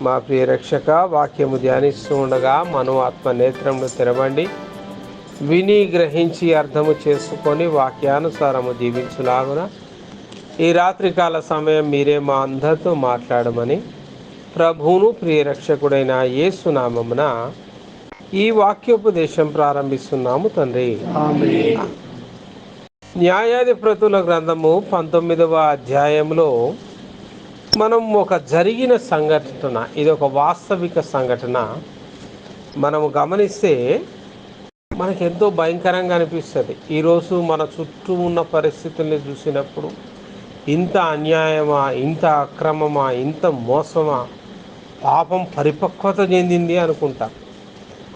మా ప్రియ రక్షక, వాక్యము ధ్యానిస్తూ ఉండగా మనోఆత్మ నేత్రములు తెరవండి. విని గ్రహించి అర్థము చేసుకొని వాక్యానుసారము జీవించులాగున ఈ రాత్రికాల సమయం మీరే మా అందరితో మాట్లాడమని ప్రభువును ప్రియ రక్షకుడైన యేసు నామమున ఈ వాక్యోపదేశం ప్రారంభిస్తున్నాము తండ్రి. న్యాయాధిపతుల గ్రంథము 19వ అధ్యాయంలో మనం ఒక జరిగిన సంఘటన, ఇది ఒక వాస్తవిక సంఘటన మనము గమనిస్తే మనకు ఎంతో భయంకరంగా అనిపిస్తుంది. ఈరోజు మన చుట్టూ ఉన్న పరిస్థితుల్ని చూసినప్పుడు ఇంత అన్యాయమా, ఇంత అక్రమమా, ఇంత మోసమా, పాపం పరిపక్వత చెందింది అనుకుంటాం.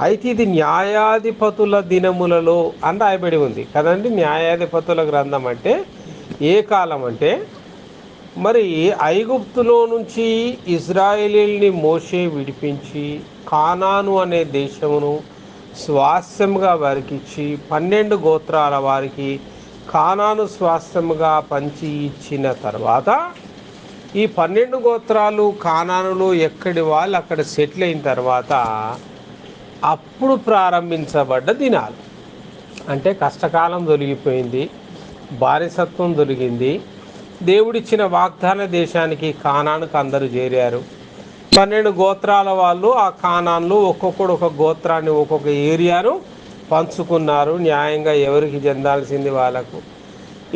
అయితే ఇది న్యాయాధిపతుల దినములలో అని రాయబడి ఉంది కదండి. న్యాయాధిపతుల గ్రంథం అంటే ఏ కాలం అంటే, మరి ఐగుప్తులో నుంచి ఇజ్రాయేలీల్ని మోషే విడిపించి కానాను అనే దేశమును స్వాస్థ్యముగా వారికి ఇచ్చి 12 గోత్రాల వారికి కానాను స్వాస్థ్యముగా పంచి ఇచ్చిన తర్వాత ఈ 12 గోత్రాలు కానానులో ఎక్కడి వాళ్ళు అక్కడ సెటిల్ అయిన తర్వాత అప్పుడు ప్రారంభించబడ్డ దినాలు. అంటే కష్టకాలం తొలగిపోయింది, బానిసత్వం తొలగింది, దేవుడిచ్చిన వాగ్దాన దేశానికి కానానుకు అందరూ చేరారు. 12 గోత్రాల వాళ్ళు ఆ కానాన్లో ఒక్కొక్కడు ఒక గోత్రాన్ని, ఒక్కొక్క ఏరియాను పంచుకున్నారు. న్యాయంగా ఎవరికి చెందాల్సింది వాళ్ళకు.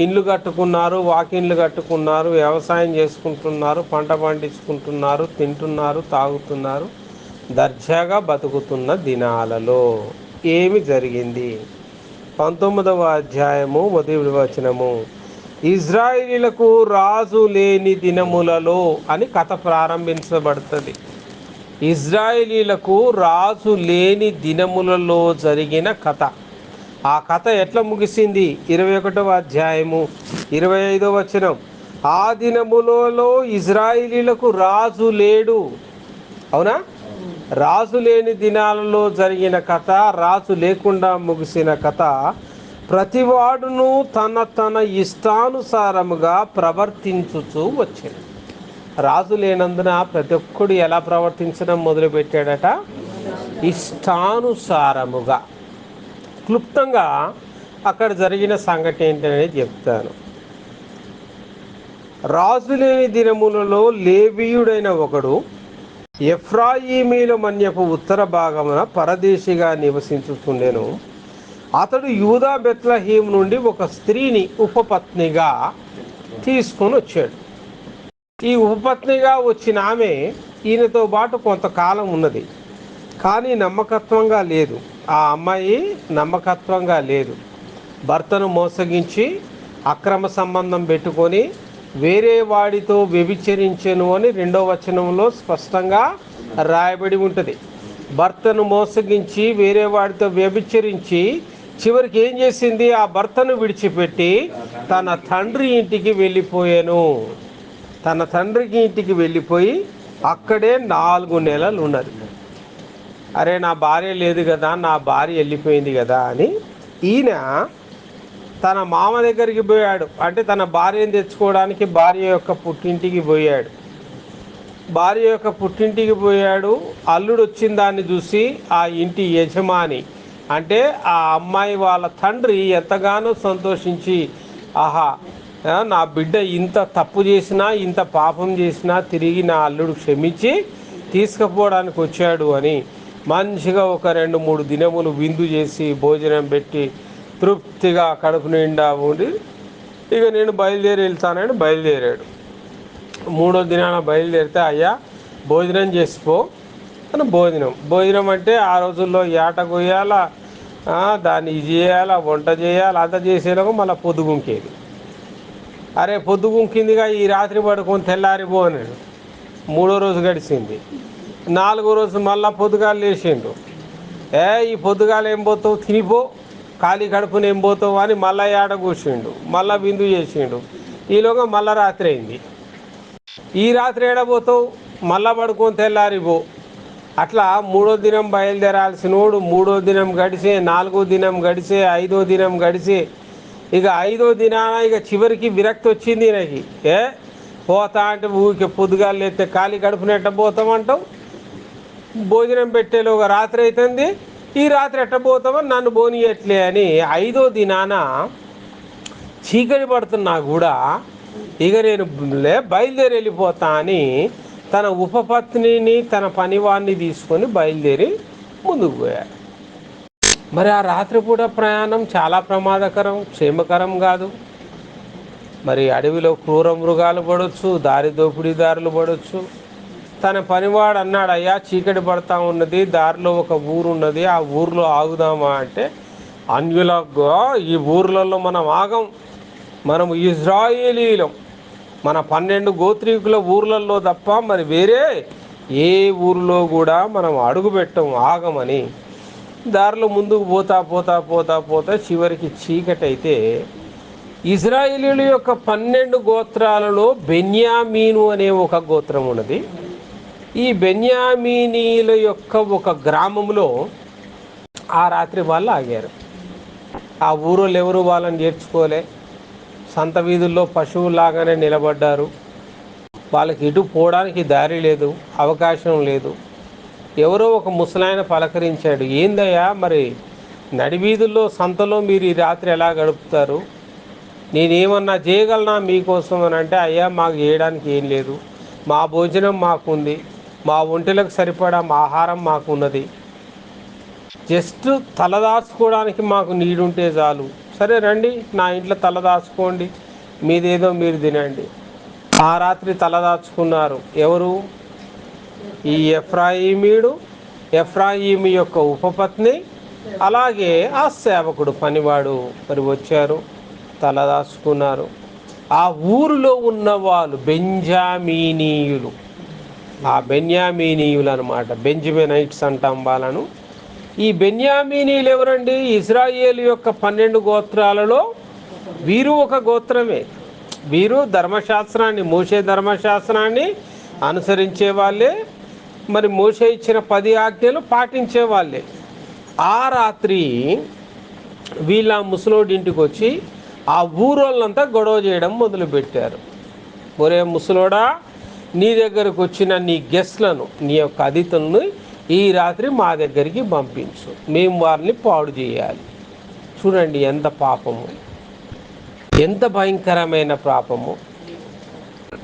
ఇండ్లు కట్టుకున్నారు, వాకిండ్లు కట్టుకున్నారు, వ్యవసాయం చేసుకుంటున్నారు, పంట పండించుకుంటున్నారు, తింటున్నారు, తాగుతున్నారు, దర్జాగా బతుకుతున్న దినాలలో ఏమి జరిగింది? 19వ అధ్యాయము 1వ వచనము, ఇజ్రాయేలీలకు రాజు లేని దినములలో అని కథ ప్రారంభించబడుతుంది. ఇజ్రాయేలీలకు రాజు లేని దినములలో జరిగిన కథ. ఆ కథ ఎట్లా ముగిసింది? 21వ అధ్యాయము 25వ వచనం, ఆ దినములలో ఇజ్రాయేలీలకు రాజు లేడు. అవునా? రాజు లేని దినాలలో జరిగిన కథ, రాజు లేకుండా ముగిసిన కథ. ప్రతివాడును తన ఇష్టానుసారముగా ప్రవర్తించుచూ వచ్చాడు. రాజు లేనందున ప్రతి ఒక్కడు ఎలా ప్రవర్తించడం మొదలుపెట్టాడట? ఇష్టానుసారముగా. క్లుప్తంగా అక్కడ జరిగిన సంగతి ఏంటనేది చెప్తాను. రాజు లేని దినములలో లేవీయుడైన ఒకడు ఎఫ్రాయిమీల మన్యపు ఉత్తర భాగమున పరదేశిగా నివసించుతుండెను. అతడు యూదా బెత్లెహేము నుండి ఒక స్త్రీని ఉపపత్నిగా తీసుకొని వచ్చాడు. ఈ ఉపపత్నిగా వచ్చిన ఆమె ఈయనతో పాటు కొంతకాలం ఉన్నది, కానీ నమ్మకత్వంగా లేదు. ఆ అమ్మాయి నమ్మకత్వంగా లేదు. భర్తను మోసగించి అక్రమ సంబంధం పెట్టుకొని వేరే వాడితో వ్యభిచరించెను అని 2వ వచనంలో స్పష్టంగా రాయబడి ఉంటుంది. భర్తను మోసగించి వేరే వాడితో వ్యభిచరించి చివరికి ఏం చేసింది? ఆ భర్తను విడిచిపెట్టి తన తండ్రి ఇంటికి వెళ్ళిపోయాను. తన తండ్రికి ఇంటికి వెళ్ళిపోయి అక్కడే 4 నెలలు ఉన్నది. అరే, నా భార్య లేదు కదా, నా భార్య వెళ్ళిపోయింది కదా అని ఈయన తన మామ దగ్గరికి పోయాడు. అంటే తన భార్యను తెచ్చుకోవడానికి భార్య యొక్క పుట్టింటికి పోయాడు. భార్య యొక్క పుట్టింటికి పోయాడు. అల్లుడు వచ్చిన దాన్ని చూసి ఆ ఇంటి యజమాని, అంటే ఆ అమ్మాయి వాళ్ళ తండ్రి ఎంతగానో సంతోషించి, ఆహా, నా బిడ్డ ఇంత తప్పు చేసినా, ఇంత పాపం చేసినా తిరిగి నా అల్లుడు క్షమించి తీసుకుపోవడానికి వచ్చాడు అని మంచిగా ఒక 2-3 దినములు విందు చేసి భోజనం పెట్టి తృప్తిగా కడుపు నిండా ఉండి, ఇక నేను బయలుదేరి వెళ్తానని బయలుదేరాడు. 3వ దినాన బయలుదేరితే, అయ్యా భోజనం చేసిపో అని భోజనం అంటే ఆ రోజుల్లో ఏట కొయ్యాలా, దాన్ని ఇది చేయాలా, వంట చేయాలి, అంత చేసేలాగా మళ్ళీ పొద్దుగుంకేది. అరే, పొద్దుగుంకిందిగా, ఈ రాత్రి పడుకొని తెల్లారిపో అన్నాడు. 3వ రోజు గడిచింది. 4వ రోజు మళ్ళీ పొద్దుగాలు లేచిండు. ఈ పొద్దుగాలు ఏం పోతావు, తినిపో, ఖాళీ కడుపుని ఏం పోతావు అని మళ్ళీ ఏడ కూర్చుండు. మళ్ళీ విందు చేసిండు. ఈలోగా మళ్ళీ రాత్రి అయింది. ఈ రాత్రి ఏడబోతావు, మళ్ళా పడుకొని తెల్లారిపో. అట్లా 3వ దినం బయలుదేరాల్సినోడు 3వ దినం గడిచే, 4వ దినం గడిచే, 5వ దినం గడిచే, ఇక 5వ దినాన ఇక చివరికి విరక్తి వచ్చింది నాకు. పోతా అంటే ఊరికే పొద్దుగాలు లేస్తే ఖాళీ కడుపునెట్ట పోతామంటావు, భోజనం పెట్టేలోగా రాత్రి అవుతుంది, ఈ రాత్రి ఎట్ట పోతామని నన్ను పోనీయట్లే అని 5వ దినాన చీకటి పడుతున్నా కూడా ఇక నేను బయలుదేరి వెళ్ళిపోతా అని తన ఉపపత్నిని తన పనివాడిని తీసుకొని బయలుదేరి ముందుకు పోయాడు. మరి ఆ రాత్రిపూట ప్రయాణం చాలా ప్రమాదకరం, క్షేమకరం కాదు. మరి అడవిలో క్రూర మృగాలు పడవచ్చు, దారి దోపిడీదారులు పడవచ్చు. తన పనివాడు అన్నాడు, అయ్యా చీకటి పడతా ఉన్నది, దారిలో ఒక ఊరు ఉన్నది, ఆ ఊరిలో ఆగుదామా అంటే, అన్యులకు ఈ ఊర్లలో మనం ఆగం, మనము ఇజ్రాయేలీలం, మన 12 గోత్రీకుల ఊర్లలో తప్ప మరి వేరే ఏ ఊరిలో కూడా మనం అడుగు పెట్టం, ఆగమని దారిలో ముందుకు పోతా పోతా పోతా పోతా చివరికి చీకటి అయితే ఇజ్రాయేలీల యొక్క 12 గోత్రాలలో బెన్యామీను అనే ఒక గోత్రం ఉన్నది. ఈ బెన్యామీనీల యొక్క ఒక గ్రామంలో ఆ రాత్రి వాళ్ళు ఆగారు. ఆ ఊరోళ్ళు ఎవరు వాళ్ళని చేర్చుకోలే, సంత వీధుల్లో పశువులాగానే నిలబడ్డారు. వాళ్ళకి ఎటు పోవడానికి దారి లేదు, అవకాశం లేదు. ఎవరో ఒక ముసలాయన పలకరించాడు, ఏందయ్యా మరి నడివీధుల్లో సంతలో మీరు ఈ రాత్రి ఎలా గడుపుతారు, నేనేమన్నా చేయగలనా మీకోసం అని అంటే, అయ్యా మాకు చేయడానికి ఏం లేదు, మా భోజనం మాకుంది, మా ఒంటెలకు సరిపడా ఆహారం మాకున్నది, జస్ట్ తలదాచుకోవడానికి మాకు నీడుంటే చాలు, సరే రండి నా ఇంట్లో తలదాచుకోండి, మీదేదో మీరు తినండి. ఆ రాత్రి తలదాచుకున్నారు. ఎవరు? ఈ ఎఫ్రాయిము యొక్క ఉపపత్ని, అలాగే ఆ సేవకుడు పనివాడు మరి వచ్చారు, తలదాచుకున్నారు. ఆ ఊరిలో ఉన్న వాళ్ళు బెంజామీనీయులు, ఆ బెన్యామీనీయులు అనమాట, బెంజమినైట్స్ అంటాం వాళ్ళను. ఈ బెన్యామీనీయులు ఎవరండి? ఇజ్రాయేలు యొక్క 12 గోత్రాలలో వీరు ఒక గోత్రమే. వీరు ధర్మశాస్త్రాన్ని, మోషే ధర్మశాస్త్రాన్ని అనుసరించే వాళ్ళే, మరి మోషే ఇచ్చిన 10 ఆజ్ఞలు పాటించే వాళ్ళే. ఆ రాత్రి వీళ్ళ ముసలోడి ఇంటికి వచ్చి ఆ ఊరోళ్ళంతా గొడవ చేయడం మొదలుపెట్టారు. ఒరే ముసలోడా, నీ దగ్గరకు వచ్చిన నీ గెస్ట్లను, నీ యొక్క అతిథులను ఈ రాత్రి మా దగ్గరికి పంపించు, మేము వారిని పాడు చేయాలి. చూడండి ఎంత పాపము, ఎంత భయంకరమైన పాపము.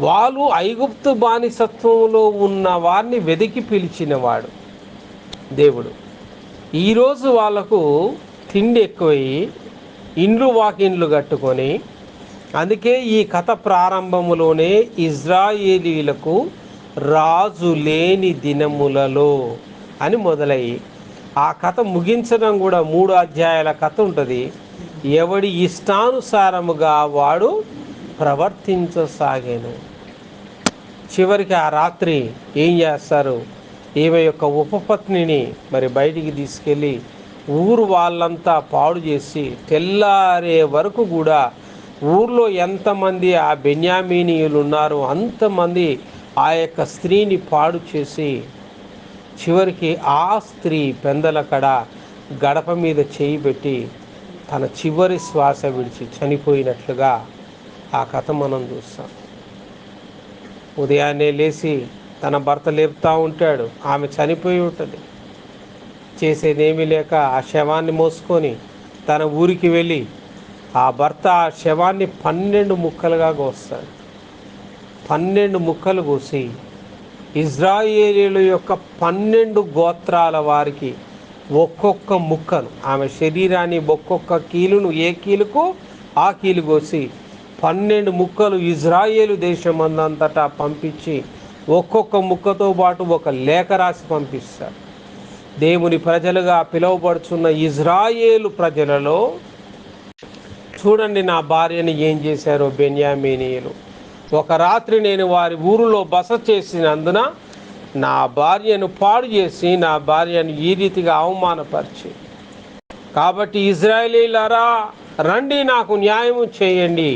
వాళ్ళు ఐగుప్తు బానిసత్వంలో ఉన్న వారిని వెతికి పిలిచినవాడు దేవుడు. ఈరోజు వాళ్ళకు తిండి ఎక్కువయ్యి ఇండ్లు వాకిండ్లు కట్టుకొని, అందుకే ఈ కథ ప్రారంభములోనే ఇజ్రాయేలీలకు రాజు లేని దినములలో అని మొదలయ్యి ఆ కథ ముగించడం కూడా 3 అధ్యాయాల కథ ఉంటుంది. ఎవడి ఇష్టానుసారముగా వాడు ప్రవర్తించసాగాను. చివరికి ఆ రాత్రి ఏం చేస్తారు, ఈమె యొక్క ఉపపత్నిని మరి బయటికి తీసుకెళ్ళి ఊరు వాళ్ళంతా పాడు చేసి, తెల్లారే వరకు కూడా ఊర్లో ఎంతమంది ఆ బెన్యామీనీయులు ఉన్నారో అంతమంది ఆ యొక్క స్త్రీని పాడు చేసి, చివరికి ఆ స్త్రీ పెందల కడ గడప మీద చేయి పెట్టి తన చివరి శ్వాస విడిచి చనిపోయినట్లుగా ఆ కథ మనం చూస్తాం. ఉదయాన్నే లేచి తన భర్త లేపుతూ ఉంటాడు, ఆమె చనిపోయి ఉంటుంది. చేసేదేమీ లేక ఆ శవాన్ని మోసుకొని తన ఊరికి వెళ్ళి ఆ భర్త ఆ శవాన్ని 12 ముక్కలుగా కోస్తాడు. 12 ముక్కలు కోసి ఇజ్రాయేలీల యొక్క 12 గోత్రాల వారికి ఒక్కొక్క ముక్కను, ఆమె శరీరాన్ని ఒక్కొక్క కీలును, ఏ కీలుకు ఆ కీలు కోసి 12 ముక్కలు ఇజ్రాయేలు దేశమందంతటా పంపించి ఒక్కొక్క ముక్కతో పాటు ఒక లేఖ రాసి పంపిస్తారు. దేవుని ప్రజలుగా పిలువబడుచున్న ఇజ్రాయేలు ప్రజలలో చూడండి నా భార్యని ఏం చేశారో బెన్యామీనీయులు. ఒక రాత్రి నేను వారి ఊరిలో బస చేసినందున నా భార్యను పాడు చేసి నా భార్యను ఈ రీతిగా అవమానపరిచి, కాబట్టి ఇజ్రాయేలీలారా రండి నాకు న్యాయము చేయండి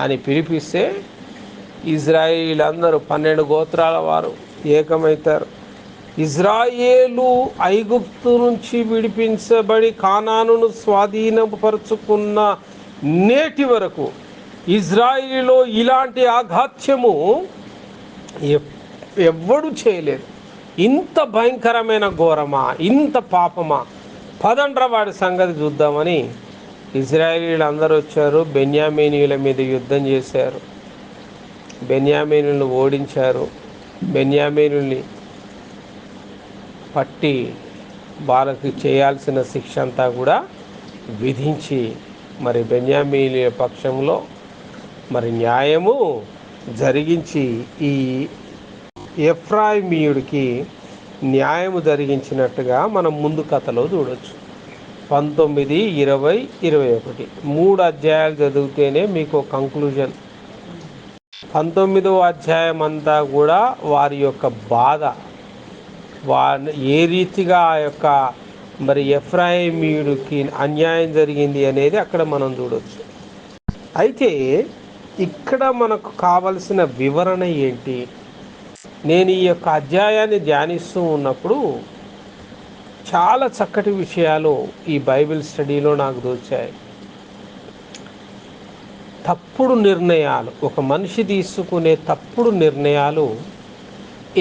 అని పిలిపిస్తే ఇజ్రాయేలీలందరూ 12 గోత్రాల వారు ఏకమవుతారు. ఇజ్రాయేలు ఐగుప్తు నుంచి విడిపించబడి కానానును స్వాధీనపరుచుకున్న నేటి వరకు ఇజ్రాయిలీలో ఇలాంటి ఆఘాత్యము ఎవ్వడు చేయలేదు. ఇంత భయంకరమైన ఘోరమా, ఇంత పాపమా? పదండ్ర వాడి సంగతి చూద్దామని ఇజ్రాయేలీలు అందరూ వచ్చారు. బెన్యామీనీయుల మీద యుద్ధం చేశారు. బెన్యామీనులను ఓడించారు. బెన్యామీనుల్ని పట్టి వాళ్ళకి చేయాల్సిన శిక్ష అంతా కూడా విధించి మరి బెన్యామీనీయుల పక్షంలో మరి న్యాయము జరిగించి ఈ ఎఫ్రాయిమీయుడికి న్యాయము జరిగించినట్టుగా మనం ముందు కథలో చూడవచ్చు. 19, 20, 21 3 అధ్యాయాలు చదివితేనే మీకు కంక్లూజన్. 19వ అధ్యాయం అంతా కూడా వారి యొక్క బాధ, ఏ రీతిగా ఆ యొక్క మరి ఎఫ్రాయిమీయుడికి అన్యాయం జరిగింది అనేది అక్కడ మనం చూడవచ్చు. అయితే ఇక్కడ మనకు కావలసిన వివరణ ఏంటి? నేను ఈ యొక్క అధ్యాయాన్ని ధ్యానిస్తూ ఉన్నప్పుడు చాలా చక్కటి విషయాలు ఈ బైబిల్ స్టడీలో నాకు దొరికాయి. తప్పుడు నిర్ణయాలు, ఒక మనిషి తీసుకునే తప్పుడు నిర్ణయాలు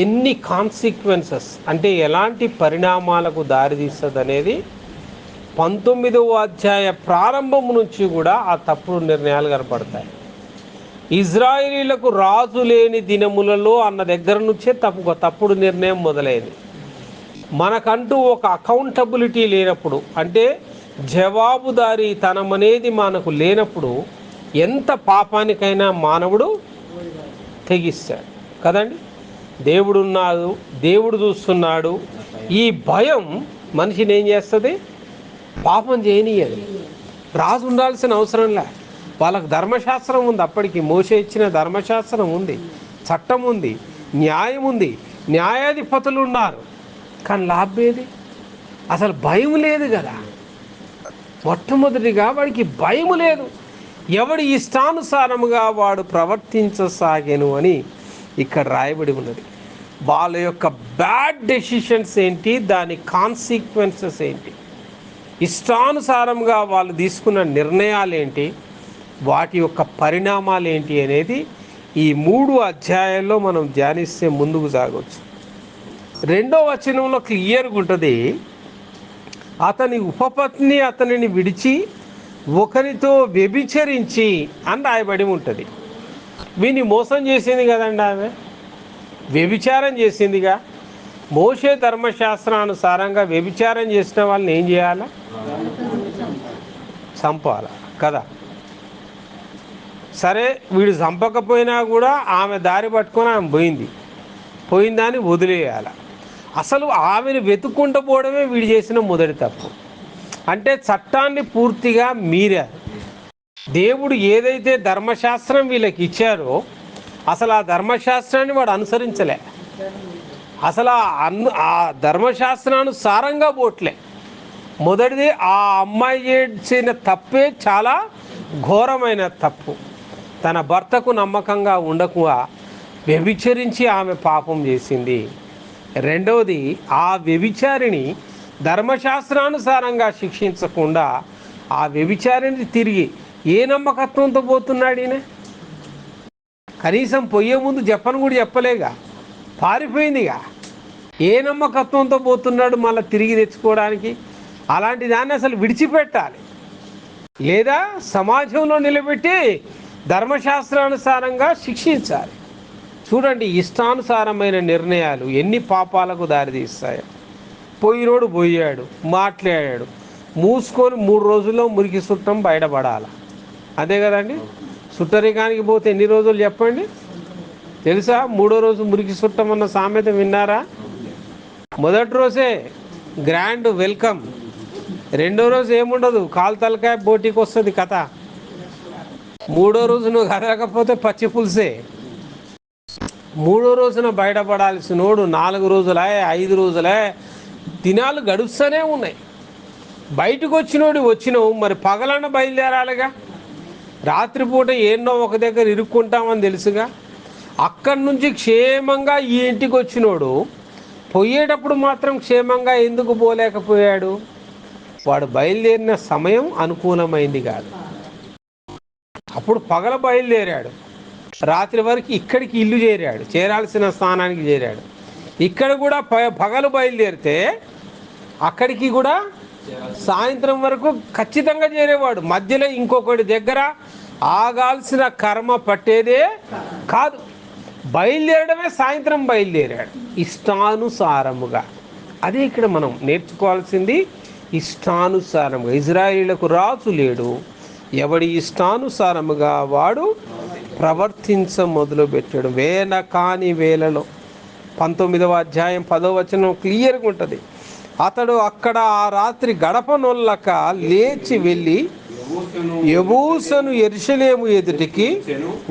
ఎన్ని కాన్సిక్వెన్సెస్ అంటే ఎలాంటి పరిణామాలకు దారితీస్తుంది అనేది 19వ అధ్యాయ ప్రారంభం నుంచి కూడా ఆ తప్పుడు నిర్ణయాలు కనపడతాయి. ఇజ్రాయేలీలకు రాజు లేని దినములలో అన్న దగ్గర నుంచే తప్పుడు నిర్ణయం మొదలైంది. మనకంటూ ఒక అకౌంటబిలిటీ లేనప్పుడు, అంటే జవాబుదారీతనం అనేది మనకు లేనప్పుడు ఎంత పాపానికైనా మానవుడు తెగిస్తాడు కదండి. దేవుడు ఉన్నాడు, దేవుడు చూస్తున్నాడు. ఈ భయం మనిషిని ఏం చేస్తుంది? పాపం చేయనీయదు. రాజు ఉండాల్సిన అవసరం లే. వాళ్ళకు ధర్మశాస్త్రం ఉంది. అప్పటికి మోషే ఇచ్చిన ధర్మశాస్త్రం ఉంది, చట్టం ఉంది, న్యాయం ఉంది, న్యాయాధిపతులు ఉన్నారు. కానీ లాభేది? అసలు భయం లేదు కదా. మొట్టమొదటిగా వాడికి భయం లేదు. ఎవడి ఇష్టానుసారముగా వాడు ప్రవర్తించసాగెను అని ఇక్కడ రాయబడి ఉన్నది. వాళ్ళ యొక్క బ్యాడ్ డెసిషన్స్ ఏంటి, దాని కాన్సిక్వెన్సెస్ ఏంటి, ఇష్టానుసారంగా వాళ్ళు తీసుకున్న నిర్ణయాలు ఏంటి, వాటి యొక్క పరిణామాలు ఏంటి అనేది ఈ 3 అధ్యాయాల్లో మనం ధ్యానిస్తే ముందుకు సాగవచ్చు. 2వ వచనంలో క్లియర్గా ఉంటుంది, అతని ఉపపత్ని అతనిని విడిచి ఒకరితో వ్యభిచరించి అని రాయబడి ఉంటుంది. వీని మోసం చేసింది కదండి, ఆమె వ్యభిచారం చేసిందిగా. మోషే ధర్మశాస్త్రానుసారంగా వ్యభిచారం చేసిన వాళ్ళని ఏం చేయాలా? చంపాలా కదా. సరే, వీడు చంపకపోయినా కూడా ఆమె దారి పట్టుకొని ఆమె పోయిందని వదిలేయాలి. అసలు ఆమెను వెతుక్కుంటూ పోవడమే వీడు చేసిన మొదటి తప్పు. అంటే చట్టాన్ని పూర్తిగా మీరారు. దేవుడు ఏదైతే ధర్మశాస్త్రం వీళ్ళకి ఇచ్చారో అసలు ఆ ధర్మశాస్త్రాన్ని వాడు అనుసరించలే. అసలు ఆ ధర్మశాస్త్రానుసారంగా పోట్లే. మొదటిది, ఆ అమ్మాయి చేసిన తప్పే చాలా ఘోరమైన తప్పు. తన భర్తకు నమ్మకంగా ఉండకుండా వ్యభిచరించి ఆమె పాపం చేసింది. రెండవది, ఆ వ్యభిచారిని ధర్మశాస్త్రానుసారంగా శిక్షించకుండా ఆ వ్యభిచారిని తిరిగి ఏ నమ్మకత్వంతో పోతున్నాడు ఈయన? కనీసం పోయే ముందు చెప్పను కూడా చెప్పలేగా, పారిపోయిందిగా. ఏ నమ్మకత్వంతో పోతున్నాడు మళ్ళీ తిరిగి తెచ్చుకోవడానికి? అలాంటి దాన్ని అసలు విడిచిపెట్టాలి, లేదా సమాజంలో నిలబెట్టి ధర్మశాస్త్రానుసారంగా శిక్షించాలి. చూడండి, ఇష్టానుసారమైన నిర్ణయాలు ఎన్ని పాపాలకు దారితీస్తాయో. పోయినోడు పోయాడు, మాట్లాడాడు, మూసుకొని 3 రోజుల్లో మురికి చుట్టం బయటపడాలి. అదే కదండి. చుట్టరికానికి పోతే ఎన్ని రోజులు చెప్పండి? తెలుసా? 3వ రోజు మురికి చుట్టం అన్న సామెత విన్నారా? మొదటి రోజే గ్రాండ్ వెల్కమ్, 2వ రోజు ఏముండదు, కాలు తలకాయ బోటికి వస్తుంది కథ. 3వ రోజు నువ్వు కదలకపోతే పచ్చి పులుసే. 3వ రోజున బయటపడాల్సినోడు 4 రోజులే 5 రోజులే దినాలు గడుస్తూనే ఉన్నాయి. బయటకు వచ్చినావు, మరి పగలన్న బయలుదేరాలిగా. రాత్రిపూట ఎన్నో ఒక దగ్గర ఇరుక్కుంటామని తెలుసుగా. అక్కడి నుంచి క్షేమంగా ఈ ఇంటికి వచ్చినోడు పోయేటప్పుడు మాత్రం క్షేమంగా ఎందుకు పోలేకపోయాడు? వాడు బయలుదేరిన సమయం అనుకూలమైంది కాదు. అప్పుడు పగల బయలుదేరాడు, రాత్రి వరకు ఇక్కడికి ఇల్లు చేరాడు, చేరాల్సిన స్థానానికి చేరాడు. ఇక్కడ కూడా పగలు బయలుదేరితే అక్కడికి కూడా సాయంత్రం వరకు ఖచ్చితంగా చేరేవాడు. మధ్యలో ఇంకొకటి దగ్గర ఆగాల్సిన కర్మ పట్టేదే కాదు. బయలుదేరడమే, సాయంత్రం బయలుదేరాడు ఇష్టానుసారముగా. అదే ఇక్కడ మనం నేర్చుకోవాల్సింది, ఇష్టానుసారముగా. ఇజ్రాయేలుకు రాజు లేడు, ఎవడి ఇష్టానుసారముగా వాడు ప్రవర్తించ మొదలుపెట్టాడు. వేల కాని వేలలో 19వ అధ్యాయం 10వ వచనం క్లియర్గా ఉంటుంది. అతడు అక్కడ ఆ రాత్రి గడప నొల్లక లేచి వెళ్ళి యెబూసను యెరూషలేము ఎదుటికి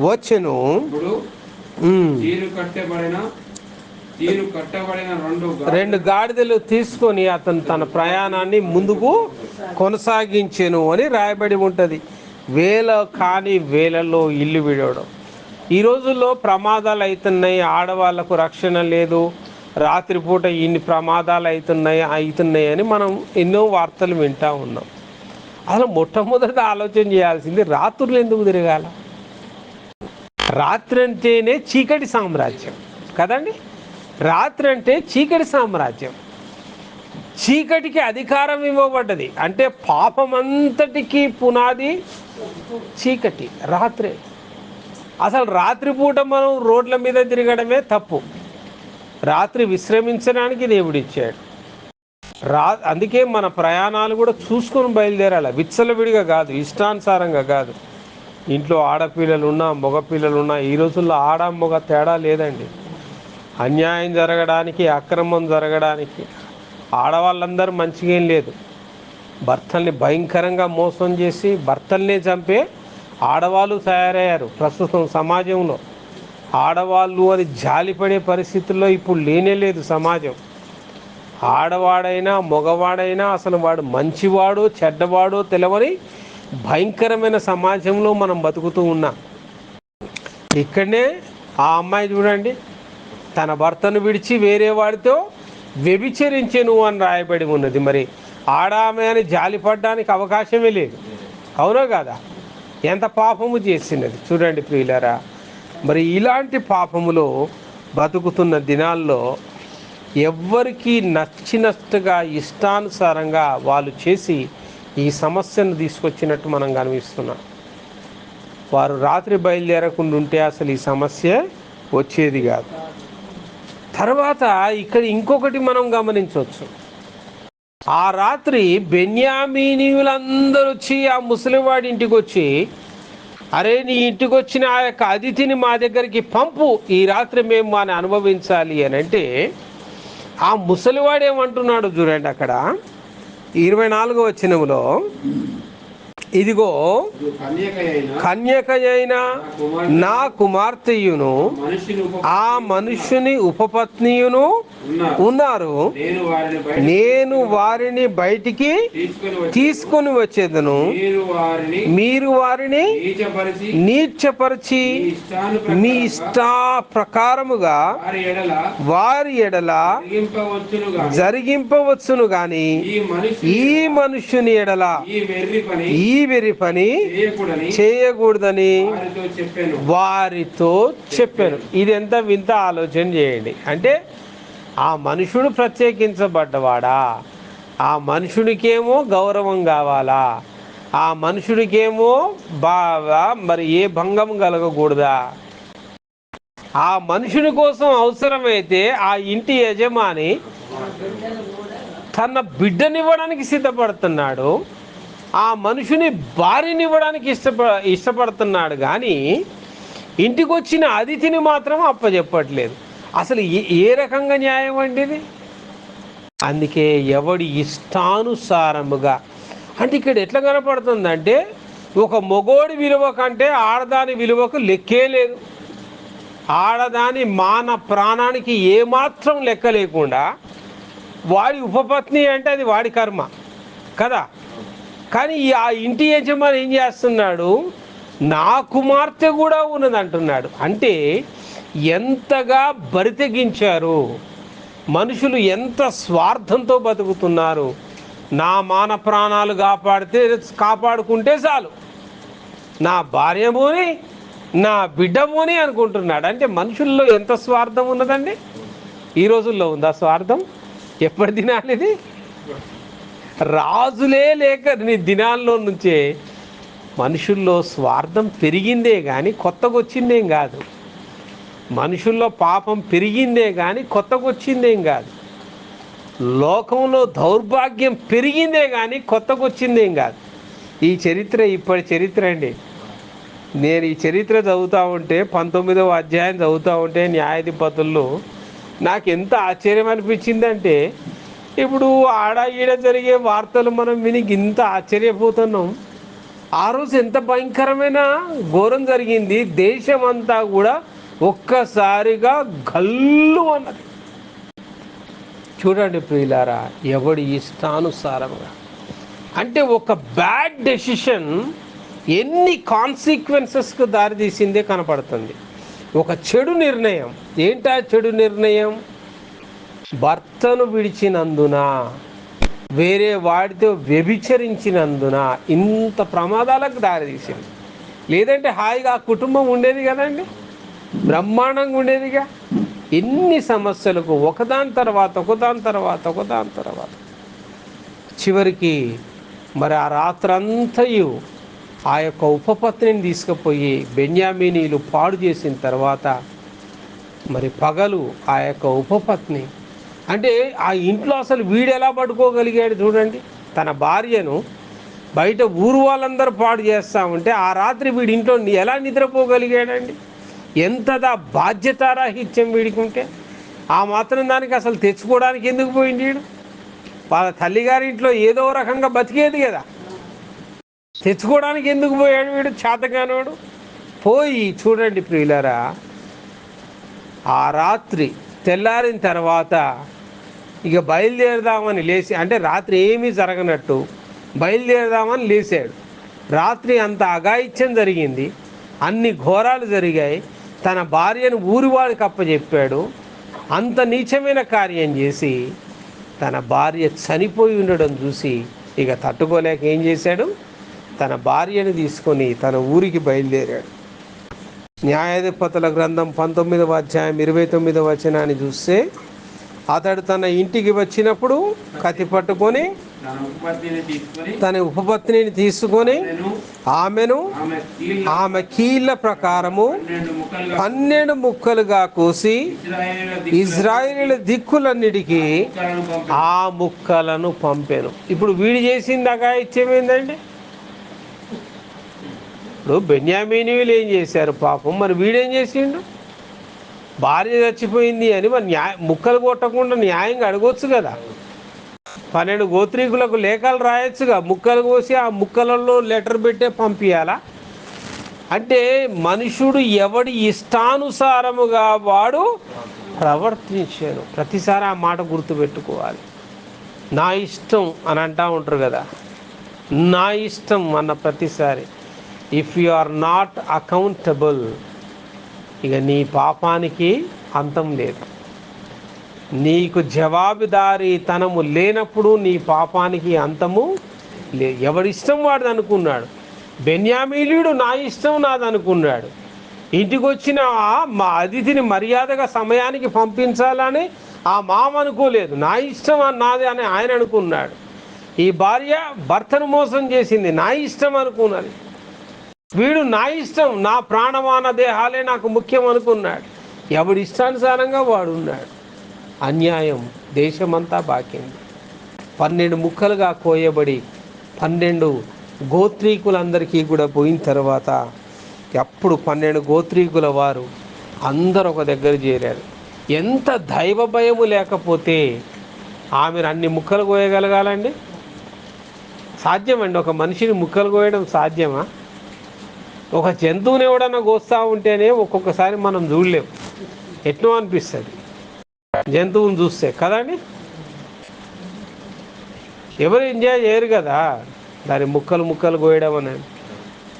వచ్చెను. రెండు గాడిదలు తీసుకొని అతను తన ప్రయాణాన్ని ముందుకు కొనసాగించెను అని రాయబడి ఉంటుంది. వేల కాని వేలలో ఇల్లు విడవడం. ఈ రోజుల్లో ప్రమాదాలు అవుతున్నాయి, ఆడవాళ్లకు రక్షణ లేదు, రాత్రిపూట ఇన్ని ప్రమాదాలు అవుతున్నాయి అని మనం ఎన్నో వార్తలు వింటూ ఉన్నాం. అసలు మొట్టమొదటి ఆలోచన చేయాల్సింది, రాత్రులు ఎందుకు తిరగాల? రాత్రి అంటేనే చీకటి సామ్రాజ్యం కదండి. రాత్రి అంటే చీకటి సామ్రాజ్యం. చీకటికి అధికారం ఇవ్వబడ్డది. అంటే పాపమంతటికి పునాది చీకటి, రాత్రే. అసలు రాత్రిపూట మనం రోడ్ల మీద తిరగడమే తప్పు. రాత్రి విశ్రమించడానికి దేవుడిచ్చాడు. అందుకే మన ప్రయాణాలు కూడా చూసుకొని బయలుదేరాలి, విచ్చలవిడిగా కాదు, ఇష్టానుసారంగా కాదు. ఇంట్లో ఆడపిల్లలున్నా మగపిల్లలున్నా, ఈ రోజుల్లో ఆడ మగ తేడా లేదండి. అన్యాయం జరగడానికి, అక్రమం జరగడానికి ఆడవాళ్ళందరూ మంచిగా ఏం లేదు. భర్తల్ని భయంకరంగా మోసం చేసి భర్తల్నే చంపే ఆడవాళ్ళు తయారయ్యారు ప్రస్తుతం సమాజంలో. ఆడవాళ్ళు అది జాలిపడే పరిస్థితుల్లో ఇప్పుడు లేనే లేదు సమాజం. ఆడవాడైనా మగవాడైనా అసలు వాడు మంచివాడో చెడ్డవాడో తెలవని భయంకరమైన సమాజంలో మనం బతుకుతూ ఉన్నాం. ఇక్కడనే ఆ అమ్మాయి చూడండి, తన భర్తను విడిచి వేరే వాడితో వ్యభిచరించెను అని రాయబడి ఉన్నది. మరి ఆడామె అని జాలిపడడానికి అవకాశమే లేదు, అవునా కదా? ఎంత పాపము చేసినది చూడండి ప్రియులారా. మరి ఇలాంటి పాపములో బతుకుతున్న దినాల్లో ఎవ్వరికి నచ్చినట్టుగా ఇష్టానుసారంగా వాళ్ళు చేసి ఈ సమస్యను తీసుకొచ్చినట్టు మనం గమనిస్తున్నాం. వారు రాత్రి బయలుదేరకుండా ఉంటే అసలు ఈ సమస్య వచ్చేది కాదు. తర్వాత ఇక్కడ ఇంకొకటి మనం గమనించవచ్చు. ఆ రాత్రి బెన్యామీనీయులందరూ వచ్చి ఆ ముసలివాడి ఇంటికి వచ్చి, అరే నీ ఇంటికి వచ్చిన ఆ యొక్క అతిథిని మా దగ్గరికి పంపు, ఈ రాత్రి మేము వాని అనుభవించాలి అని అంటే, ఆ ముసలివాడు ఏమంటున్నాడు చూడండి అక్కడ 24వ వచనంలో, ఇదిగో కన్యకయైన నా కుమార్తెయును ఆ మనుష్యుని ఉపపత్నియును ఉన్నారు, నేను వారిని బయటికి తీసుకొని వచ్చేదను, మీరు వారిని నీచపరిచి మీ ఇష్ట ప్రకారముగా వారి ఎడల జరిగింపవచ్చును గాని ఈ మనుష్యుని ఎడల ఈ వెర్రి పని చేయకూడదని వారితో చెప్పాను. ఇది ఎంత వింత ఆలోచన చేయండి. అంటే ఆ మనుషుడు ప్రత్యేకించబడ్డవాడా? ఆ మనుషుడికేమో గౌరవం కావాలా? ఆ మనుషుడికేమో బాగా మరి ఏ భంగం కలగకూడదా? ఆ మనుషుని కోసం అవసరమైతే ఆ ఇంటి యజమాని తన బిడ్డనివ్వడానికి సిద్ధపడుతున్నాడు, ఆ మనుషుని భార్యనివ్వడానికి ఇష్టపడుతున్నాడు, కానీ ఇంటికి వచ్చిన అతిథిని మాత్రం అప్పచెప్పట్లేదు. అసలు ఏ రకంగా న్యాయం అండి ఇది? అందుకే ఎవడి ఇష్టానుసారముగా, అంటే ఇక్కడ ఎట్లా కనపడుతుందంటే ఒక మొగోడి విలువ కంటే ఆడదాని విలువకు లెక్కే లేదు. ఆడదాని మాన ప్రాణానికి ఏమాత్రం లెక్క లేకుండా వాడి ఉపపత్ని అంటే అది వాడి కర్మ కదా. కానీ ఆ ఇంటి యజమాని ఏం చేస్తున్నాడు? నా కుమార్తె కూడా ఉన్నది అంటున్నాడు. అంటే ఎంతగా బరితెగించారు మనుషులు, ఎంత స్వార్థంతో బతుకుతున్నారు. నా మాన ప్రాణాలు కాపాడుకుంటే చాలు, నా భార్యమోని, నా బిడ్డమోని అనుకుంటున్నాడు. అంటే మనుషుల్లో ఎంత స్వార్థం ఉన్నదండి. ఈ రోజుల్లో ఉందా స్వార్థం? ఎప్పటి దినాలు ఇది? రాజులే లేక నీ దినాల్లో నుంచే మనుషుల్లో స్వార్థం పెరిగిందే కానీ కొత్తగా వచ్చిందేం కాదు. మనుషుల్లో పాపం పెరిగిందే కానీ కొత్తగా వచ్చిందేం కాదు. లోకంలో దౌర్భాగ్యం పెరిగిందే కానీ కొత్తగా వచ్చిందేం కాదు. ఈ చరిత్ర ఇప్పటి చరిత్ర అండి. నేను ఈ చరిత్ర చదువుతూ ఉంటే 19వ అధ్యాయం చదువుతూ ఉంటే న్యాయాధిపతుల్లో నాకు ఎంత ఆశ్చర్యం అనిపించిందంటే, ఇప్పుడు ఆడ ఈడ జరిగే వార్తలు మనం విని ఇంత ఆశ్చర్యపోతున్నాం. ఆ రోజు ఎంత భయంకరమైన ఘోరం జరిగింది. దేశం అంతా కూడా ఒక్కసారిగా గల్లు అన్నది. చూడండి ప్రియులారా, ఎవడి ఇష్టానుసారంగా, అంటే ఒక బ్యాడ్ డెసిషన్ ఎన్ని కాన్సిక్వెన్సెస్కు దారితీసిందే కనపడుతుంది. ఒక చెడు నిర్ణయం. ఏంటా చెడు నిర్ణయం? భర్తను విడిచినందున, వేరే వాడితో వ్యభిచరించినందున ఇంత ప్రమాదాలకు దారితీసింది. లేదంటే హాయిగా ఆ కుటుంబం ఉండేది కదండి, బ్రహ్మాండంగా ఉండేదిగా. ఎన్ని సమస్యలకు ఒకదాని తర్వాత చివరికి మరి ఆ రాత్రంతయు ఆ యొక్క ఉపపత్నిని తీసుకుపోయి బెన్యామీనీలు పాడు చేసిన తర్వాత మరి పగలు ఆ యొక్క ఉపపత్ని, అంటే ఆ ఇంట్లో అసలు వీడు ఎలా పడుకోగలిగాడు చూడండి. తన భార్యను బయట ఊరు వాళ్ళందరూ పాడు చేస్తూ ఉంటే ఆ రాత్రి వీడి ఇంట్లో ఎలా నిద్రపోగలిగాడండి? ఎంతదా బాధ్యతారాహిత్యం వీడికి ఉంటే. ఆ మాత్రం దానికి అసలు తెచ్చుకోవడానికి ఎందుకు పోయింది వీడు? వాళ్ళ తల్లిగారి ఇంట్లో ఏదో రకంగా బతికేది కదా, తెచ్చుకోవడానికి ఎందుకు పోయాడు వీడు? చేతగానోడు. పోయి చూడండి ప్రియులారా, ఆ రాత్రి తెల్లారిన తర్వాత ఇక బయలుదేరదామని లేచి, అంటే రాత్రి ఏమీ జరగనట్టు బయలుదేరదామని లేచాడు. రాత్రి అంత అఘాయిత్యం జరిగింది, అన్ని ఘోరాలు జరిగాయి. తన భార్యను ఊరివాడికి అప్పచెప్పాడు. అంత నీచమైన కార్యం చేసి తన భార్య చనిపోయి ఉండడం చూసి ఇక తట్టుకోలేక ఏం చేశాడు? తన భార్యను తీసుకొని తన ఊరికి బయలుదేరాడు. న్యాయాధిపతుల గ్రంథం 19వ అధ్యాయం 29వ వచనాన్ని చూస్తే, అతడు తన ఇంటికి వచ్చినప్పుడు కత్తి పట్టుకొని తన ఉపపత్నిని తీసుకొని ఆమెను ఆమె కీళ్ళ ప్రకారము 12 ముక్కలుగా కోసి ఇజ్రాయేలు దిక్కులన్నిటికీ ఆ ముక్కలను పంపెను. ఇప్పుడు వీడు చేసింది అఘాయిత్యం ఏందండి? ఇప్పుడు బెన్యామీనీయులు ఏం చేశారు పాపం, మరి వీడేం చేసిండు? భార్య చచ్చిపోయింది అని మరి ముక్కలు కొట్టకుండా న్యాయంగా అడగొచ్చు కదా. 12 గోత్రీకులకు లేఖలు రాయొచ్చుగా, ముక్కలు కోసి ఆ ముక్కలలో లెటర్ పెట్టే పంపించాలా? అంటే మనుషుడు ఎవడి ఇష్టానుసారముగా వాడు ప్రవర్తించాను. ప్రతిసారి ఆ మాట గుర్తుపెట్టుకోవాలి. నా ఇష్టం అని అంటూ ఉంటారు కదా, నా ఇష్టం అన్న ప్రతిసారి if you are not accountable, ఇక నీ పాపానికి అంతం లేదు. నీకు జవాబుదారీతనము లేనప్పుడు నీ పాపానికి అంతము లేదు. ఎవడిష్టం వాడు అనుకున్నాడు. బెన్యామీనీయుడు నా ఇష్టం నాది అనుకున్నాడు. ఇంటికి వచ్చిన మా అతిథిని మర్యాదగా సమయానికి పంపించాలని ఆ మామ అనుకోలేదు. నా ఇష్టం నాది అని ఆయన అనుకున్నాడు. ఈ భార్య భర్తను మోసం చేసింది, నా ఇష్టం అనుకున్నది. వీడు నా ఇష్టం, నా ప్రాణమాన దేహాలే నాకు ముఖ్యం అనుకున్నాడు. ఎవడి ఇష్టానుసారంగా వాడు ఉన్నాడు. అన్యాయం దేశమంతా బాకింది. 12 ముక్కలుగా కోయబడి 12 గోత్రీకులందరికీ కూడా పోయిన తర్వాత అప్పుడు 12 గోత్రీకుల వారు అందరూ ఒక దగ్గర చేరారు. ఎంత దైవ భయము లేకపోతే ఆమెను అన్ని ముక్కలు కోయగలగాలండి? సాధ్యమండి? ఒక మనిషిని ముక్కలు కోయడం సాధ్యమా? ఒక జంతువుని ఎవడన్నా కోస్తూ ఉంటేనే ఒక్కొక్కసారి మనం చూడలేం, ఎట్నో అనిపిస్తుంది జంతువుని చూస్తే కదండి. ఎవరు ఎంజాయ్ చేయరు కదా దాని ముక్కలు ముక్కలు కోయడం అనేది.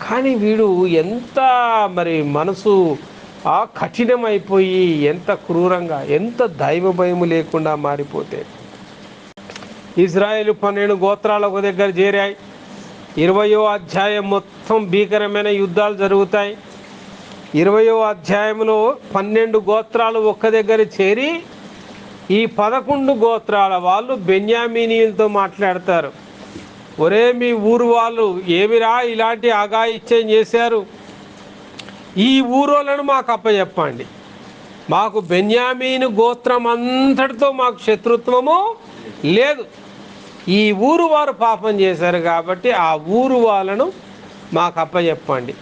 కానీ వీడు ఎంత మరి మనసు కఠినమైపోయి, ఎంత క్రూరంగా, ఎంత దైవ భయము లేకుండా మారిపోతే. ఇజ్రాయేలు 12 గోత్రాలు ఒక దగ్గర చేరాయి. 20వ అధ్యాయం మొత్తం భీకరమైన యుద్ధాలు జరుగుతాయి. 20వ అధ్యాయంలో 12 గోత్రాలు ఒక్క దగ్గర చేరి ఈ 11 గోత్రాల వాళ్ళు బెన్యామీనీయులతో మాట్లాడతారు. ఒరే, మీ ఊరు వాళ్ళు ఏమిరా ఇలాంటి అఘాయిత్యం చేశారు, ఈ ఊరోళ్ళను మాకు అప్పచెప్పండి. మాకు బెన్యామీను గోత్రం అంతటితో మాకు శత్రుత్వము లేదు. ఈ ఊరు వారు పాపం చేశారు కాబట్టి ఆ ఊరు వాళ్ళను మాకు అప్పచెప్పండి.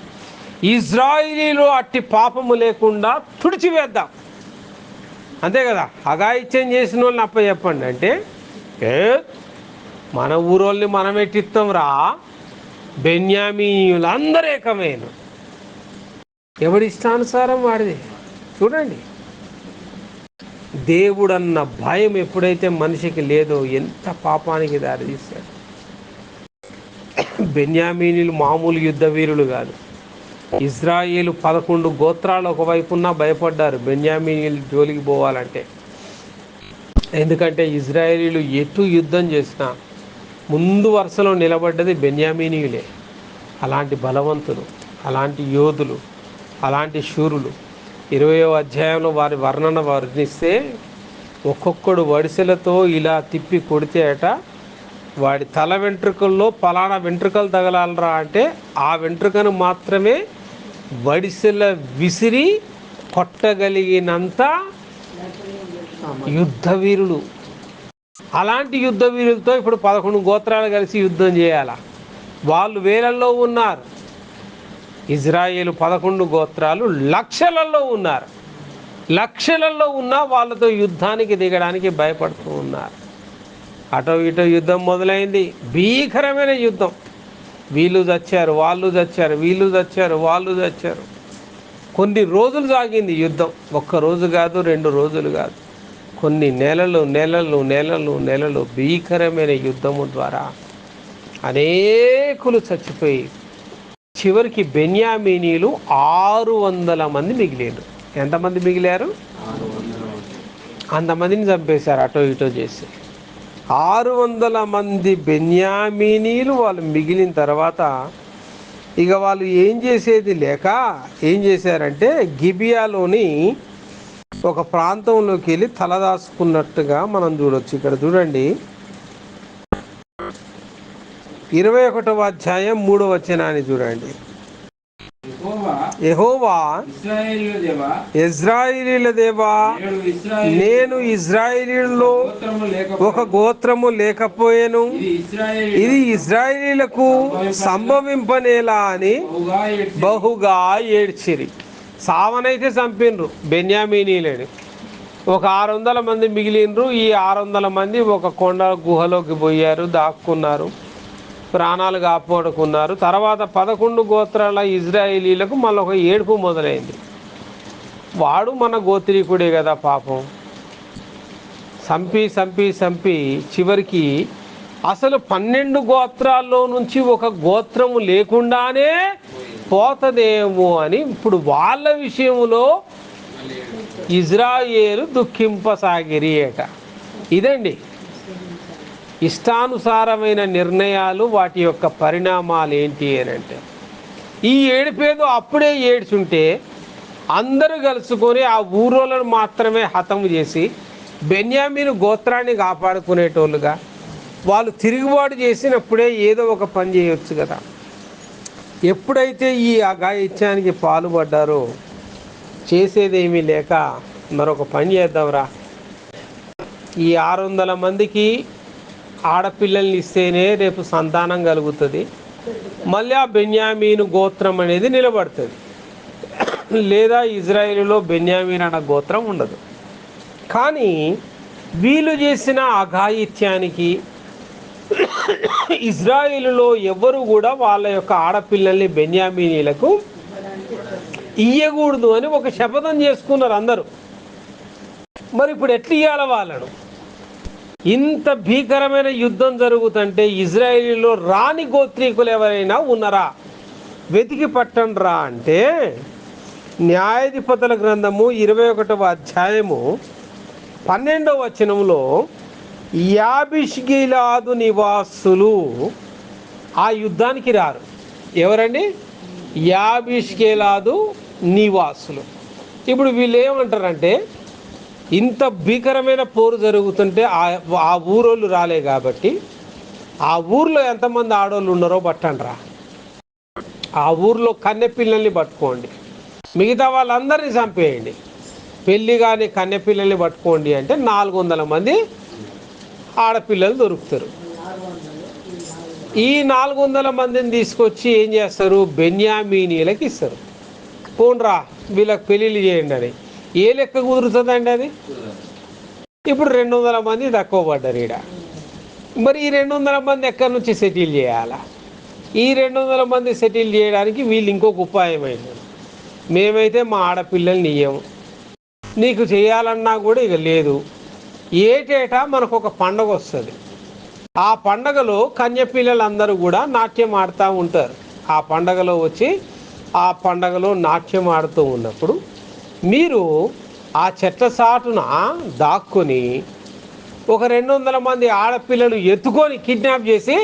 ఇజ్రాయిలీలో అట్టి పాపము లేకుండా తుడిచివేద్దాం. అంతే కదా, అఘాయిత్యం చేసిన వాళ్ళని అప్పచెప్పండి అంటే మన ఊరోళ్ళని మనం ఎట్టిస్తాం రా, బెన్యామీనీయులు అందరూ ఏకమైన. ఎవడి ఇష్టానుసారం వాడిది. చూడండి, దేవుడన్న భయం ఎప్పుడైతే మనిషికి లేదో ఎంత పాపానికి దారితీస్తాడు. బెన్యామీనీలు మామూలు యుద్ధ వీరులు కాదు. ఇజ్రాయేలు 11 గోత్రాలు ఒకవైపున్నా భయపడ్డారు బెన్యామీనీలు జోలికి పోవాలంటే. ఎందుకంటే ఇజ్రాయేలీలు ఎటు యుద్ధం చేసినా ముందు వరుసలో నిలబడ్డది బెన్యామీనీయులే. అలాంటి బలవంతులు, అలాంటి యోధులు, అలాంటి శూరులు. 20వ అధ్యాయంలో వారి వర్ణన వర్ణిస్తే ఒక్కొక్కడు వడిసెలతో ఇలా తిప్పి కొడితే వాడి తల వెంట్రుకల్లో పలానా వెంట్రుకలు తగలాలరా అంటే ఆ వెంట్రుకను మాత్రమే వడిసెల విసిరి కొట్టగలిగినంత యుద్ధ వీరులు. అలాంటి యుద్ధ వీరులతో ఇప్పుడు 11 గోత్రాలు కలిసి యుద్ధం చేయాల. వాళ్ళు వేలల్లో ఉన్నారు. ఇజ్రాయేలు 11 గోత్రాలు లక్షలలో ఉన్నారు. లక్షలలో ఉన్నా వాళ్ళతో యుద్ధానికి దిగడానికి భయపడుతూ ఉన్నారు. అటో ఇటో యుద్ధం మొదలైంది. భీకరమైన యుద్ధం. వీళ్ళు చచ్చారు, వాళ్ళు చచ్చారు, వీళ్ళు చచ్చారు, వాళ్ళు చచ్చారు. కొన్ని రోజులు సాగింది యుద్ధం. ఒక్క రోజు కాదు, 2 రోజులు కాదు, కొన్ని నెలలు నెలలు నెలలు నెలలు భీకరమైన యుద్ధము ద్వారా అనేకులు చచ్చిపోయి చివరికి బెన్యామీనీలు 600 మంది మిగిలారు. ఎంతమంది మిగిలారు? అంతమందిని చంపేశారు అటో ఇటో చేసి. 600 మంది బెన్యామీనీలు వాళ్ళు మిగిలిన తర్వాత ఇక వాళ్ళు ఏం చేసేది లేక ఏం చేశారంటే గిబియాలోని ఒక ప్రాంతంలోకి వెళ్ళి తలదాచుకున్నట్టుగా మనం చూడొచ్చు. ఇక్కడ చూడండి, 21వ అధ్యాయం 3వ వచనాన్ని చూడండి. యెహోవా ఇశ్రాయేలీయుల దేవా, నేను ఇశ్రాయేలీయులలో ఒక గోత్రము లేకపోయాను, ఇది ఇశ్రాయేలీయులకు సంభవింపనేలా అని బహుగా ఏడ్చిరి. సావనైతే చంపినరు బెన్యామీనీయులని. ఒక 600 మంది మిగిలినరు. ఈ 600 మంది ఒక కొండ గుహలోకి పోయారు, దాక్కున్నారు, ప్రాణాలు కాపాడుకున్నారు. తర్వాత 11 గోత్రాల ఇజ్రాయేలీలకు మళ్ళీ ఒక ఏడుపు మొదలైంది. వాడు మన గోత్రీకుడే కదా పాపం, చంపి చంపి చంపి చివరికి అసలు 12 గోత్రాల్లో నుంచి ఒక గోత్రము లేకుండానే పోతదేమో అని ఇప్పుడు వాళ్ళ విషయంలో ఇజ్రాయేలు దుఃఖింపసాగిరి ఏట. ఇదండి ఇష్టానుసారమైన నిర్ణయాలు, వాటి యొక్క పరిణామాలు ఏంటి అని అంటే, ఈ ఏడుపేదో అప్పుడే ఏడ్చుంటే అందరూ కలుసుకొని ఆ ఊరోళ్ళను మాత్రమే హతము చేసి బెన్యామీను గోత్రాన్ని కాపాడుకునేటోళ్ళుగా వాళ్ళు తిరుగుబాటు చేసినప్పుడే ఏదో ఒక పని చేయొచ్చు కదా. ఎప్పుడైతే ఈ అఘాయిత్యానికి పాల్పడ్డారో చేసేదేమీ లేక మరొక పని చేద్దాంరా, ఈ 600 మందికి ఆడపిల్లల్ని ఇస్తేనే రేపు సంతానం కలుగుతుంది, మళ్ళీ ఆ బెన్యామీను గోత్రం అనేది నిలబడుతుంది. లేదా ఇజ్రాయేలులో బెన్యామీన్ అన్న గోత్రం ఉండదు. కానీ వీళ్ళు చేసిన అఘాయిత్యానికి ఇజ్రాయేలులో ఎవ్వరు కూడా వాళ్ళ యొక్క ఆడపిల్లల్ని బెన్యామీనీలకు ఇయ్యకూడదు అని ఒక శపథం చేసుకున్నారు అందరూ. మరి ఇప్పుడు ఎట్లా ఇయ్యాల వాళ్ళను? ఇంత భీకరమైన యుద్ధం జరుగుతుంటే ఇజ్రాయేలీలో రాని గోత్రీకులు ఎవరైనా ఉన్నారా? వెతికి పట్టండి రా అంటే న్యాయాధిపతుల గ్రంథము 21వ అధ్యాయము 12వ వచనంలో యాబిష్గిలాదు నివాసులు ఆ యుద్ధానికి రారు. ఎవరండి? యాబిష్కేలాదు నివాసులు. ఇప్పుడు వీళ్ళు ఏమంటారంటే, ఇంత భీకరమైన పోరు జరుగుతుంటే ఆ ఊరోళ్ళు రాలే కాబట్టి ఆ ఊర్లో ఎంతమంది ఆడోళ్ళు ఉన్నారో పట్టండిరా, ఆ ఊర్లో కన్నె పిల్లల్ని పట్టుకోండి, మిగతా వాళ్ళందరినీ చంపేయండి, పెళ్ళి కానీ కన్నె పిల్లల్ని పట్టుకోండి అంటే 400 మంది ఆడపిల్లలు దొరుకుతారు. ఈ 400 మందిని తీసుకొచ్చి ఏం చేస్తారు? బెన్యామీనీలకు ఇస్తారు. పోన్రా వీళ్ళకి పెళ్ళిళ్ళు చేయండి అని. ఏ లెక్క కుదురుతుందండి అది? ఇప్పుడు 200 మంది తక్కువ పడ్డారు ఈడ. మరి ఈ 200 మంది ఎక్కడి నుంచి సెటిల్ చేయాలా? ఈ 200 మంది సెటిల్ చేయడానికి వీళ్ళు ఇంకొక ఉపాయం అయింది. మేమైతే మా ఆడపిల్లల్ని ఇయ్యము, నీకు చేయాలన్నా కూడా ఇక లేదు. ఏటేటా మనకు ఒక పండగ వస్తుంది. ఆ పండగలో కన్యపిల్లలందరూ కూడా నాట్యం ఆడుతూ ఉంటారు. ఆ పండగలో వచ్చి ఆ పండగలో నాట్యం ఆడుతూ ఉన్నప్పుడు మీరు ఆ చెట్ల సాటున దాక్కుని ఒక 200 మంది ఆడపిల్లలు ఎత్తుకొని కిడ్నాప్ చేసి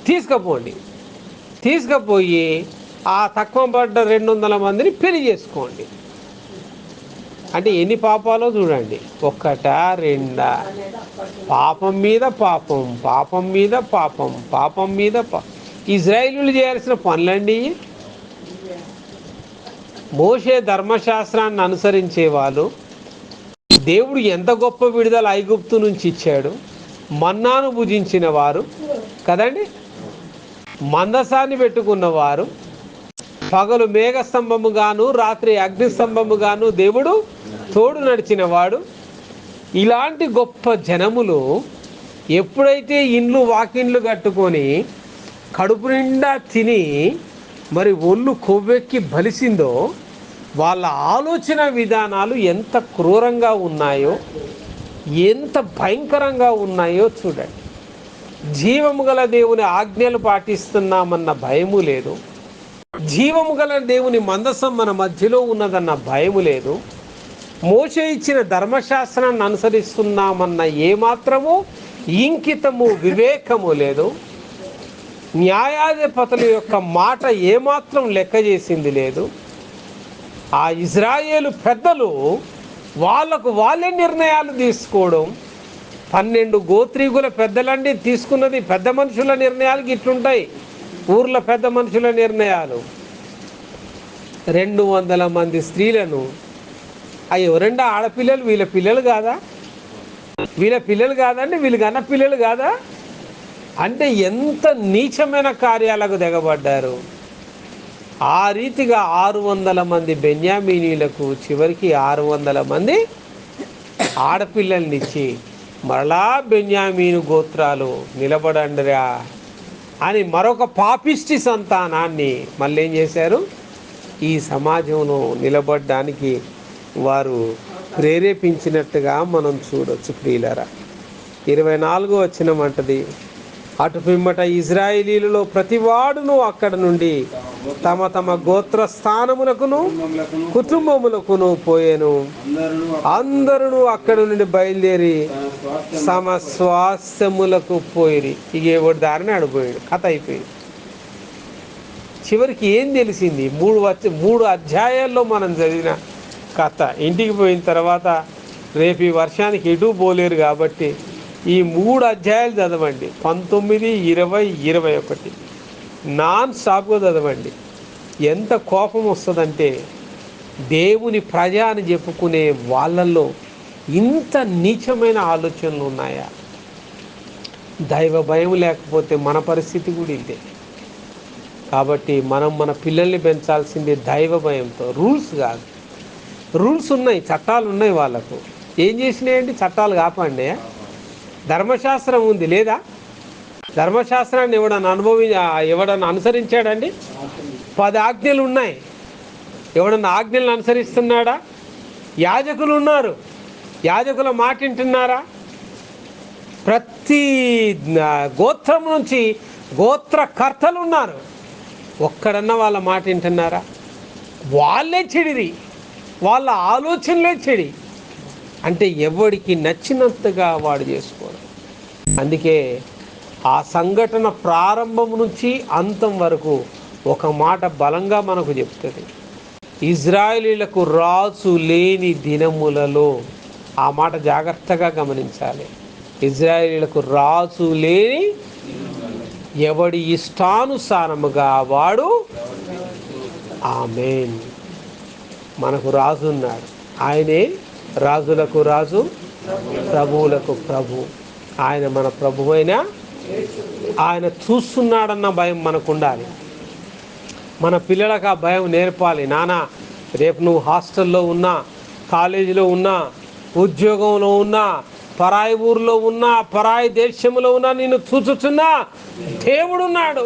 తీసుకుపోండి. తీసుకుపోయి ఆ తక్కువ పడ్డ 200 మందిని పెళ్లి చేసుకోండి. అంటే ఎన్ని పాపాలో చూడండి. ఒక్కటా రెండా? పాపం మీద పాపం, పాపం మీద పాపం, పాపం మీద ఇజ్రాయేలీయులు చేయాల్సిన పనులండి. మోషే ధర్మశాస్త్రాన్ని అనుసరించే వాళ్ళు, దేవుడు ఎంత గొప్ప విడుదల ఐగుప్తు నుంచి ఇచ్చాడు, మన్నాను భుజించిన వారు కదండి, మందసాన్ని పెట్టుకున్నవారు, పగలు మేఘస్తంభముగాను రాత్రి అగ్నిస్తంభముగాను దేవుడు తోడు నడిచినవాడు. ఇలాంటి గొప్ప జనములు ఎప్పుడైతే ఇండ్లు వాకిండ్లు కట్టుకొని కడుపు నిండా తిని మరి ఒళ్ళు కొవ్వెక్కి బలిసిందో, వాళ్ళ ఆలోచన విధానాలు ఎంత క్రూరంగా ఉన్నాయో, ఎంత భయంకరంగా ఉన్నాయో చూడండి. జీవము గల దేవుని ఆజ్ఞలు పాటిస్తున్నామన్న భయము లేదు, జీవము గల దేవుని మందసం మన మధ్యలో ఉన్నదన్న భయము లేదు, మోషే ఇచ్చిన ధర్మశాస్త్రాన్ని అనుసరిస్తున్నామన్న ఏమాత్రము ఇంకితము వివేకము లేదు, న్యాయాధిపతుల యొక్క మాట ఏమాత్రం లెక్క చేసింది లేదు. ఆ ఇజ్రాయేలు పెద్దలు వాళ్ళకు వాళ్ళే నిర్ణయాలు తీసుకోవడం. 12 గోత్రీకుల పెద్దలండి తీసుకున్నది. పెద్ద మనుషుల నిర్ణయాలకి ఇట్లుంటాయి ఊర్లో పెద్ద మనుషుల నిర్ణయాలు. 200 మంది స్త్రీలను, ఎవరండి ఆడపిల్లలు? వీళ్ళ పిల్లలు కాదా? వీళ్ళ పిల్లలు కాదండి, వీళ్ళు కన్న పిల్లలు కాదా? అంటే ఎంత నీచమైన కార్యాలకు దిగబడ్డారు. ఆ రీతిగా 600 మంది బెన్యామీనీలకు చివరికి 600 మంది ఆడపిల్లల్నిచ్చి మరలా బెన్యామీను గోత్రాలు నిలబడండిరా అని మరొక పాపిష్టి సంతానాన్ని మళ్ళీ ఏం చేశారు? ఈ సమాజంలో నిలబడడానికి వారు ప్రేరేపించినట్టుగా మనం చూడొచ్చు. ప్రియులారా, 24వ వచనం అంటది, అటు పిమ్మట ఇజ్రాయేలీలలో ప్రతివాడును అక్కడ నుండి తమ తమ గోత్ర స్థానములకును కుటుంబములకును పోయేను. అందరూ అక్కడ నుండి బయలుదేరి తమ స్వాస్థ్యములకు పోయిరి. ఇక ఎవరి దారిని అడిపోయాడు. కథ అయిపోయింది. చివరికి ఏం తెలిసింది? 3 అధ్యాయాల్లో మనం చదివిన కథ. ఇంటికి పోయిన తర్వాత రేపు ఈ వర్షానికి ఎటు పోలేరు కాబట్టి ఈ 3 అధ్యాయాలు చదవండి. 19, 20, 21 నాన్ స్టాప్గా చదవండి. ఎంత కోపం వస్తుందంటే, దేవుని ప్రజ అని చెప్పుకునే వాళ్ళల్లో ఇంత నీచమైన ఆలోచనలు ఉన్నాయా? దైవ భయం లేకపోతే మన పరిస్థితి కూడా ఇంతే. కాబట్టి మనం మన పిల్లల్ని పెంచాల్సింది దైవ భయంతో. రూల్స్ కాదు. రూల్స్ ఉన్నాయి, చట్టాలు ఉన్నాయి. వాళ్ళకు ఏం చేసినాయండి? చట్టాలు కాపాడి. ధర్మశాస్త్రం ఉంది లేదా? ధర్మశాస్త్రాన్ని ఎవడన్నా అనుసరించాడండి? 10 ఆజ్ఞలు ఉన్నాయి. ఎవడన్నా ఆజ్ఞలను అనుసరిస్తున్నాడా? యాజకులు ఉన్నారు. యాజకుల మాట వింటున్నారా? ప్రతి గోత్రం నుంచి గోత్రకర్తలు ఉన్నారు. ఒక్కడన్నా వాళ్ళ మాట వింటున్నారా? వాళ్ళే చెడిరి, వాళ్ళ ఆలోచనలే చెడి. అంటే ఎవడికి నచ్చినంతగా వాడు చేసుకోవడం. అందుకే ఆ సంఘటన ప్రారంభం నుంచి అంతం వరకు ఒక మాట బలంగా మనకు చెప్తుంది. ఇజ్రాయేలీలకు రాజు లేని దినములలో, ఆ మాట జాగ్రత్తగా గమనించాలి. ఇజ్రాయేలీలకు రాజు లేని, ఎవడి ఇష్టానుసారముగా వాడు. ఆమేన్. మనకు రాజు ఉన్నాడు. ఆయనే రాజులకు రాజు, ప్రభువులకు ప్రభు. ఆయన మన ప్రభువైన, ఆయన చూస్తున్నాడన్న భయం మనకు ఉండాలి. మన పిల్లలకు ఆ భయం నేర్పాలి. నానా, రేపు నువ్వు హాస్టల్లో ఉన్నా, కాలేజీలో ఉన్నా, ఉద్యోగంలో ఉన్నా, పరాయి ఊరిలో ఉన్నా, పరాయి దేశంలో ఉన్నా, నిన్ను చూచుచున్నా దేవుడున్నాడు.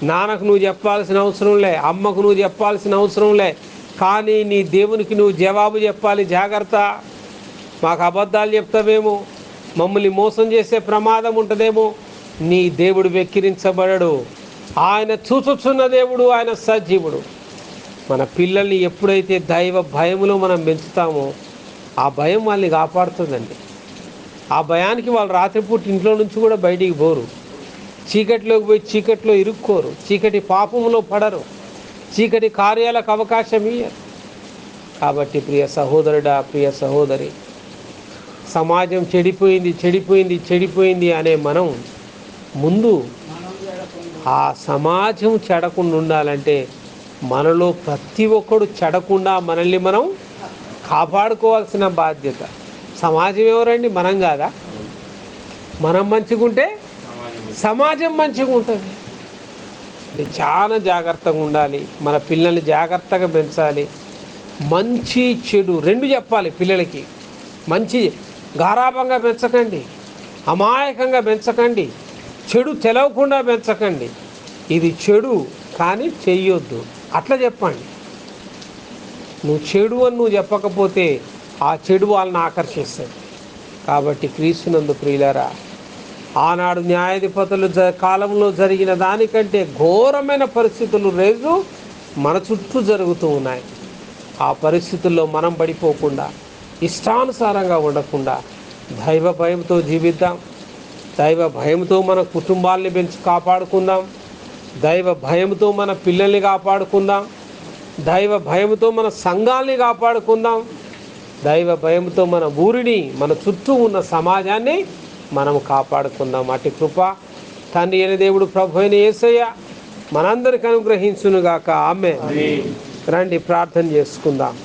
నాన్నకు నువ్వు చెప్పాల్సిన అవసరం లే, అమ్మకు నువ్వు చెప్పాల్సిన అవసరం లే, కానీ నీ దేవునికి నువ్వు జవాబు చెప్పాలి. జాగ్రత్త, మాకు అబద్ధాలు చెప్తావేమో, మమ్మల్ని మోసం చేసే ప్రమాదం ఉంటుందేమో. నీ దేవుడు వెక్కిరించబడడు. ఆయన చూచుచున్న దేవుడు, ఆయన సజీవుడు. మన పిల్లల్ని ఎప్పుడైతే దైవ భయములో మనం పెంచుతామో ఆ భయం వాళ్ళని కాపాడుతుందండి. ఆ భయానికి వాళ్ళు రాత్రిపూట ఇంట్లో నుంచి కూడా బయటికి పోరు, చీకటిలోకి పోయి చీకటిలో ఇరుక్కోరు, చీకటి పాపంలో పడరు, చీకటి కార్యాలకు అవకాశం ఇయ్యరు. కాబట్టి ప్రియ సహోదరుడా, ప్రియ సహోదరి, సమాజం చెడిపోయింది చెడిపోయింది చెడిపోయింది అనే మనం ముందు ఆ సమాజం చెడకుండా ఉండాలంటే మనలో ప్రతి ఒక్కడు చెడకుండా మనల్ని మనం కాపాడుకోవాల్సిన బాధ్యత. సమాజం ఎవరండి? మనం కాదా? మనం మంచిగుంటే సమాజం మంచిగా ఉంటుంది. చాలా జాగ్రత్తగా ఉండాలి. మన పిల్లల్ని జాగ్రత్తగా పెంచాలి. మంచి చెడు రెండు చెప్పాలి పిల్లలకి. మంచి గారాభంగా పెంచకండి, అమాయకంగా పెంచకండి, చెడు తెలవకుండా పెంచకండి. ఇది చెడు కానీ చెయ్యొద్దు అట్లా చెప్పండి. నువ్వు చెడు అని నువ్వు చెప్పకపోతే ఆ చెడు వాళ్ళని ఆకర్షిస్తుంది. కాబట్టి క్రీస్తునందు ప్రియులారా, ఆనాడు న్యాయాధిపతులు కాలంలో జరిగిన దానికంటే ఘోరమైన పరిస్థితులు రేజు మన చుట్టూ జరుగుతూ ఉన్నాయి. ఆ పరిస్థితుల్లో మనం పడిపోకుండా, ఇష్టానుసారంగా ఉండకుండా దైవ భయంతో జీవిద్దాం. దైవ భయంతో మన కుటుంబాలని పెంచి కాపాడుకుందాం. దైవ భయంతో మన పిల్లల్ని కాపాడుకుందాం. దైవ భయంతో మన సంఘాల్ని కాపాడుకుందాం. దైవ భయంతో మన ఊరిని, మన చుట్టూ ఉన్న సమాజాన్ని మనం కాపాడుకుందాం. అట్టి కృప తండ్రి అయిన దేవుడు, ప్రభు అయిన యేసయ్య మనందరికి అనుగ్రహించునుగాక. ఆమేన్. రండి ప్రార్థన చేసుకుందాం.